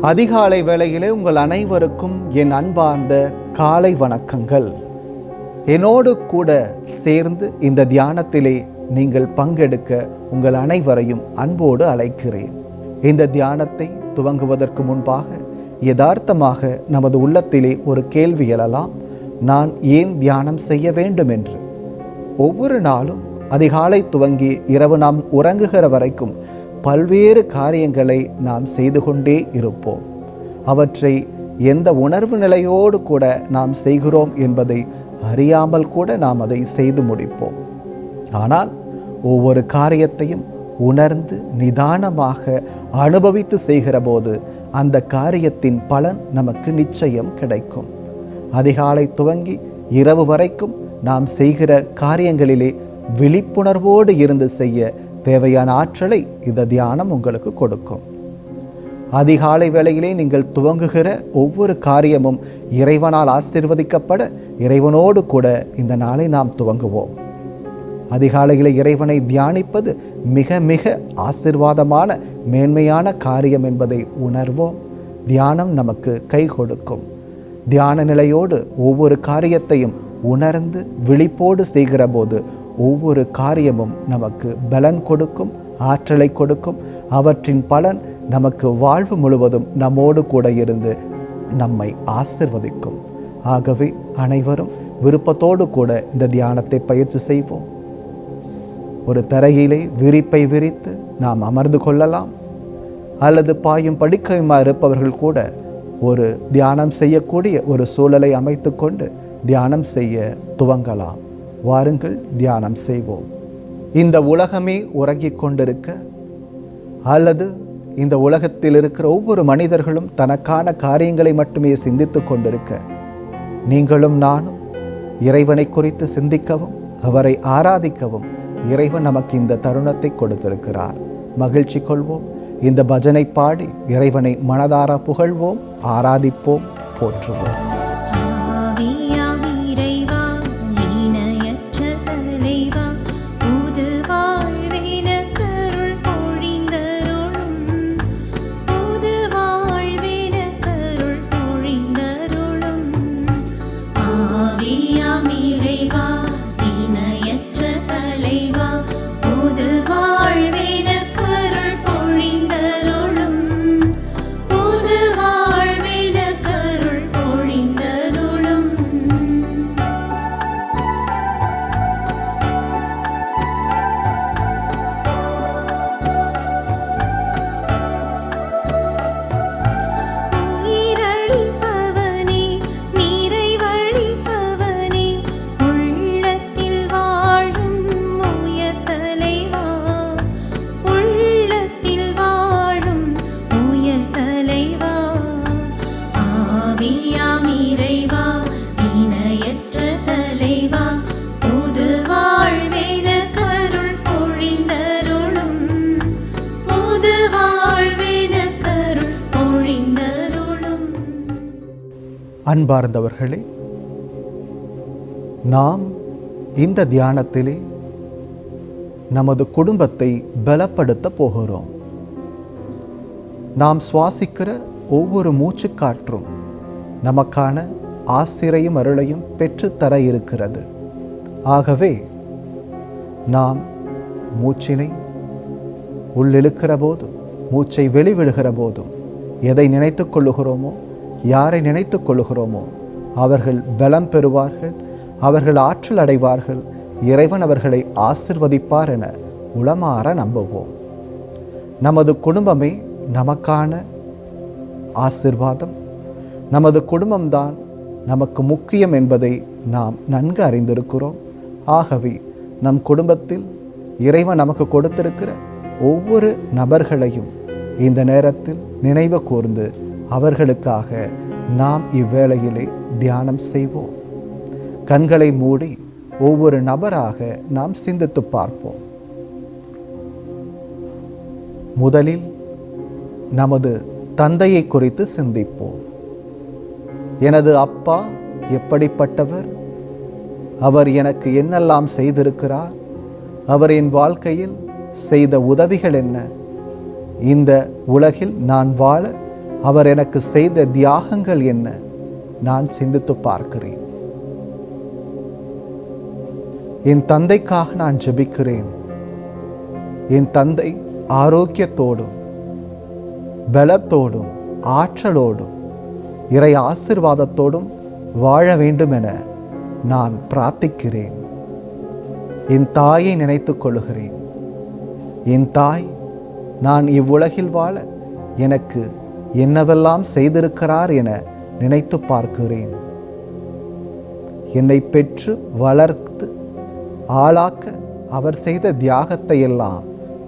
அதிகாலை வேளையிலே உங்கள் அனைவருக்கும் என் அன்பார்ந்த காலை வணக்கங்கள். என்னோடு கூட சேர்ந்து இந்த தியானத்திலே நீங்கள் பங்கெடுக்க உங்கள் அனைவரையும் அன்போடு அழைக்கிறேன். இந்த தியானத்தை துவங்குவதற்கு முன்பாக யதார்த்தமாக நமது உள்ளத்திலே ஒரு கேள்வி எழலாம். நான் ஏன் தியானம் செய்ய வேண்டும் என்று. ஒவ்வொரு நாளும் அதிகாலை துவங்கி இரவு நாம் உறங்குகிற வரைக்கும் பல்வேறு காரியங்களை நாம் செய்து கொண்டே இருப்போம். அவற்றை எந்த உணர்வு நிலையோடு கூட நாம் செய்கிறோம் என்பதை அறியாமல் கூட நாம் அதை செய்து முடிப்போம். ஆனால் ஒவ்வொரு காரியத்தையும் உணர்ந்து நிதானமாக அனுபவித்து செய்கிற போது அந்த காரியத்தின் பலன் நமக்கு நிச்சயம் கிடைக்கும். அதிகாலை துவங்கி இரவு வரைக்கும் நாம் செய்கிற காரியங்களிலே விழிப்புணர்வோடு இருந்து செய்ய தேவையான ஆற்றலை இந்த தியானம் உங்களுக்கு கொடுக்கும். அதிகாலை வேளையிலே நீங்கள் துவங்குகிற ஒவ்வொரு காரியமும் இறைவனால் ஆசீர்வதிக்கப்பட இறைவனோடு கூட இந்த நாளை நாம் துவங்குவோம். அதிகாலையிலே இறைவனை தியானிப்பது மிக மிக ஆசீர்வாதமான மேன்மையான காரியம் என்பதை உணர்வோம். தியானம் நமக்கு கை கொடுக்கும். தியான நிலையோடு ஒவ்வொரு காரியத்தையும் உணர்ந்து விழிப்போடு செய்கிற போது ஒவ்வொரு காரியமும் நமக்கு பலன் கொடுக்கும், ஆற்றலை கொடுக்கும். அவற்றின் பலன் நமக்கு வாழ்வு முழுவதும் நம்மோடு கூட இருந்து நம்மை ஆசிர்வதிக்கும். ஆகவே அனைவரும் விருப்பத்தோடு கூட இந்த தியானத்தை பயிற்சி செய்வோம். ஒரு தரையிலே விரிப்பை விரித்து நாம் அமர்ந்து கொள்ளலாம். அல்லது பாயும் படுக்கையுமா இருப்பவர்கள் கூட ஒரு தியானம் செய்யக்கூடிய ஒரு சூழலை அமைத்து கொண்டு தியானம் செய்ய துவங்கலாம். வாருங்கள், தியானம் செய்வோம். இந்த உலகமே உறங்கிக் கொண்டிருக்க அல்லது இந்த உலகத்தில் இருக்கிற ஒவ்வொரு மனிதர்களும் தனக்கான காரியங்களை மட்டுமே சிந்தித்து கொண்டிருக்க நீங்களும் நானும் இறைவனை குறித்து சிந்திக்கவும் அவரை ஆராதிக்கவும் இறைவன் நமக்கு இந்த தருணத்தை கொடுத்திருக்கிறார். மகிழ்ச்சி கொள்வோம். இந்த பஜனை பாடி இறைவனை மனதார புகழ்வோம், ஆராதிப்போம், போற்றுவோம். அன்பார்ந்தவர்களே, நாம் இந்த தியானத்திலே நமது குடும்பத்தை பலப்படுத்த போகிறோம். நாம் சுவாசிக்கிற ஒவ்வொரு மூச்சுக்காற்றும் நமக்கான ஆசிரையும் அருளையும் பெற்றுத்தர இருக்கிறது. ஆகவே நாம் மூச்சினை உள்ளிழுக்கிற போதும் மூச்சை வெளிவிடுகிற போதும் எதை நினைத்து கொள்ளுகிறோமோ, யாரை நினைத்து கொள்ளுகிறோமோ அவர்கள் பலம் பெறுவார்கள், அவர்கள் ஆற்றல் அடைவார்கள், இறைவன் அவர்களை ஆசிர்வதிப்பார் என உளமாற நம்புவோம். நமது குடும்பமே நமக்கான ஆசிர்வாதம். நமது குடும்பம்தான் நமக்கு முக்கியம் என்பதை நாம் நன்கு அறிந்திருக்கிறோம். ஆகவே நம் குடும்பத்தில் இறைவன் நமக்கு கொடுத்திருக்கிற ஒவ்வொரு நபர்களையும் இந்த நேரத்தில் நினைவு கூர்ந்து அவர்களுக்காக நாம் இவ்வேளையிலே தியானம் செய்வோம். கண்களை மூடி ஒவ்வொரு நபராக நாம் சிந்தித்து பார்ப்போம். முதலில் நமது தந்தையை குறித்து சிந்திப்போம். எனது அப்பா எப்படிப்பட்டவர்? அவர் எனக்கு என்னெல்லாம் செய்திருக்கிறார்? அவர் என் வாழ்க்கையில் செய்த உதவிகள் என்ன? இந்த உலகில் நான் வாழ அவர் எனக்கு செய்த தியாகங்கள் என்ன நான் சிந்தித்து பார்க்கிறேன். என் தந்தைக்காக நான் ஜெபிக்கிறேன். என் தந்தை ஆரோக்கியத்தோடும் பலத்தோடும் ஆற்றலோடும் இறை ஆசீர்வாதத்தோடும் வாழ வேண்டும் என நான் பிரார்த்திக்கிறேன். என் தாயை நினைத்துக் கொள்கிறேன். என் தாய் நான் இவ்வுலகில் வாழ எனக்கு என்னவெல்லாம் செய்திருக்கிறார் என நினைத்து பார்க்கிறேன். என்னை பெற்று வளர்த்து ஆளாக்க அவர் செய்த தியாகத்தை எல்லாம்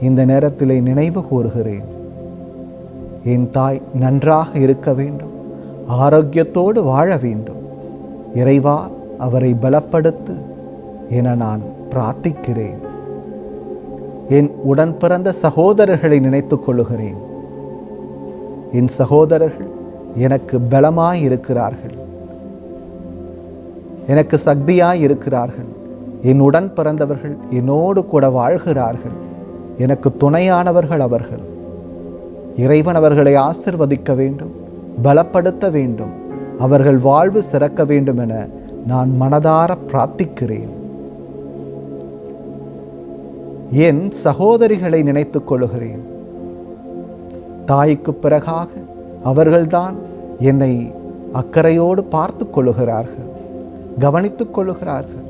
இந்த நேரத்திலே நினைவு கூறுகிறேன். என் தாய் நன்றாக இருக்க வேண்டும், ஆரோக்கியத்தோடு வாழ வேண்டும். இறைவா, அவரை பலப்படுத்து என நான் பிரார்த்திக்கிறேன். என் உடன் பிறந்த சகோதரர்களை நினைத்துக் கொள்ளுகிறேன். என் சகோதரர்கள் எனக்கு பலமாய் இருக்கிறார்கள், எனக்கு சக்தியாய் இருக்கிறார்கள். என் உடன் பிறந்தவர்கள் என்னோடு கூட வாழ்கிறார்கள். எனக்கு துணையானவர்கள் அவர்கள். இறைவன் அவர்களை ஆசிர்வதிக்க வேண்டும், பலப்படுத்த வேண்டும், அவர்கள் வாழ்வு சிறக்க வேண்டும் என நான் மனதார பிரார்த்திக்கிறேன். என் சகோதரிகளை நினைத்துக் கொள்கிறேன். தாய்க்கு பிறகாக அவர்கள்தான் என்னை அக்கறையோடு பார்த்து கொள்ளுகிறார்கள், கவனித்துக் கொள்ளுகிறார்கள்.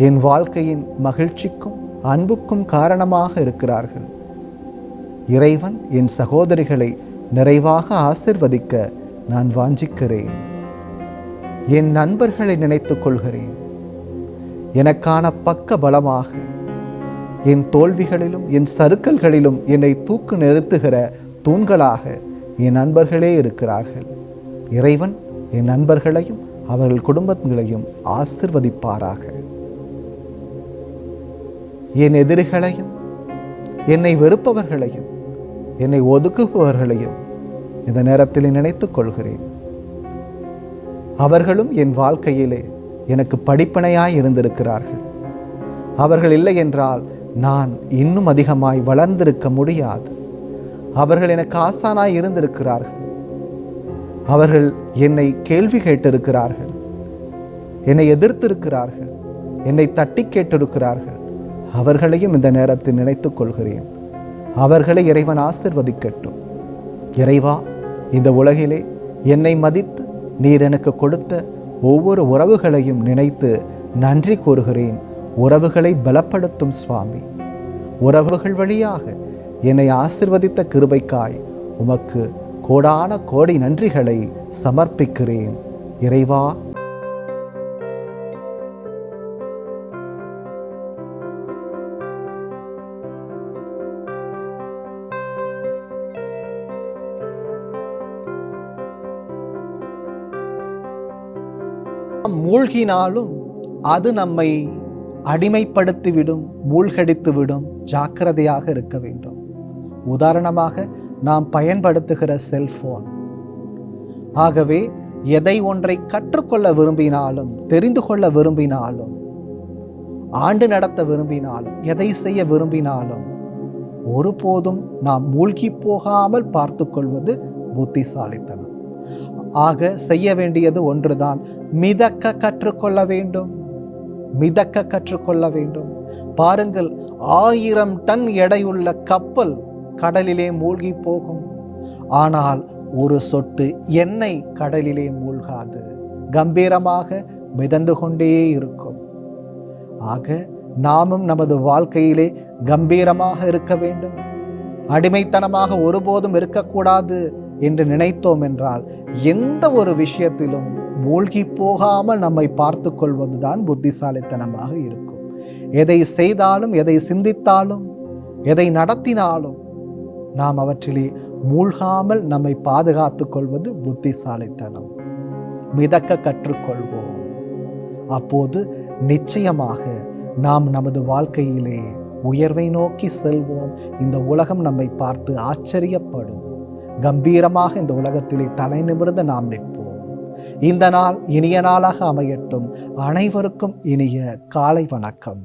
என் வாழ்க்கையின் மகிழ்ச்சிக்கும் அன்புக்கும் காரணமாக இருக்கிறார்கள். இறைவன் என் சகோதரிகளை நிறைவாக ஆசிர்வதிக்க நான் வாஞ்சிக்கிறேன். என் நண்பர்களை நினைத்துக் கொள்கிறேன். எனக்கான பக்க பலமாக என் தோல்விகளிலும் என் சறுக்கல்களிலும் என்னை தூக்கு நிறுத்துகிற தூண்களாக என் நண்பர்களே இருக்கிறார்கள். இறைவன் என் நண்பர்களையும் அவர்கள் குடும்பங்களையும் ஆசிர்வதிப்பாராக. என் எதிரிகளையும் என்னை வெறுப்பவர்களையும் என்னை ஒதுக்குபவர்களையும் இந்த நேரத்தில் நினைத்துக் கொள்கிறேன். அவர்களும் என் வாழ்க்கையிலே எனக்கு படிப்பனையாய் இருந்திருக்கிறார்கள். அவர்கள் இல்லை என்றால் நான் இன்னும் அதிகமாய் வளர்ந்திருக்க முடியாது. அவர்கள் எனக்கு ஆசானாய் இருந்திருக்கிறார்கள். அவர்கள் என்னை கேள்வி கேட்டிருக்கிறார்கள், என்னை எதிர்த்திருக்கிறார்கள், என்னை தட்டி கேட்டிருக்கிறார்கள். அவர்களையும் இந்த நேரத்தில் நினைத்துக் கொள்கிறேன். அவர்களை இறைவன் ஆசிர்வதிக்கட்டும். இறைவா, இந்த உலகிலே என்னை மதித்து நீர் எனக்கு கொடுத்த ஒவ்வொரு உறவுகளையும் நினைத்து நன்றி கூறுகிறேன். உறவுகளை பலப்படுத்தும் சுவாமி, உறவுகள் வழியாக என்னை ஆசிர்வதித்த கிருபைக்காய் உமக்கு கோடான கோடி நன்றிகளை சமர்ப்பிக்கிறேன். இறைவா, மூழ்கினாலும் அது நம்மை அடிமைப்படுத்திவிடும், மூழ்கடித்துவிடும். ஜாக்கிரதையாக இருக்க வேண்டும். உதாரணமாக நாம் பயன்படுத்துகிற செல்போன். ஆகவே எதை ஒன்றை கற்றுக்கொள்ள விரும்பினாலும், தெரிந்து கொள்ள விரும்பினாலும், ஆண்டு நடத்த விரும்பினாலும், எதை செய்ய விரும்பினாலும் ஒருபோதும் நாம் மூழ்கி போகாமல் பார்த்து கொள்வது புத்திசாலித்தனம். ஆக செய்ய வேண்டியது ஒன்றுதான், மிதக்க கற்றுக்கொள்ள வேண்டும். மிதக்க கற்றுக்கொள்ள வேண்டும். பாருங்கள், 1000 டன் எடையுள்ள கப்பல் கடலிலே மூழ்கி போகும். ஆனால் ஒரு சொட்டு எண்ணெய் கடலிலே மூழ்காது, கம்பீரமாக மிதந்து கொண்டே இருக்கும். ஆக நாமும் நமது வாழ்க்கையிலே கம்பீரமாக இருக்க வேண்டும். அடிமைத்தனமாக ஒருபோதும் இருக்கக்கூடாது என்று நினைத்தோம் என்றால் எந்த ஒரு விஷயத்திலும் மூழ்கி போகாமல் நம்மை பார்த்து கொள்வதுதான் புத்திசாலித்தனமாக இருக்கும். எதை செய்தாலும், எதை சிந்தித்தாலும், எதை நடத்தினாலும் நாம் அவற்றிலே மூழ்காமல் நம்மை பாதுகாத்து கொள்வது புத்திசாலித்தனம். மிதக்க கற்றுக்கொள்வோம். அப்போது நிச்சயமாக நாம் நமது வாழ்க்கையிலே உயர்வை நோக்கி செல்வோம். இந்த உலகம் நம்மை பார்த்து ஆச்சரியப்படும். கம்பீரமாக இந்த உலகத்திலே தலை நிமிர்ந்து நாம் நிற்போம். இந்த நாள் இனிய நாளாக அமையட்டும். அனைவருக்கும் இனிய காலை வணக்கம்.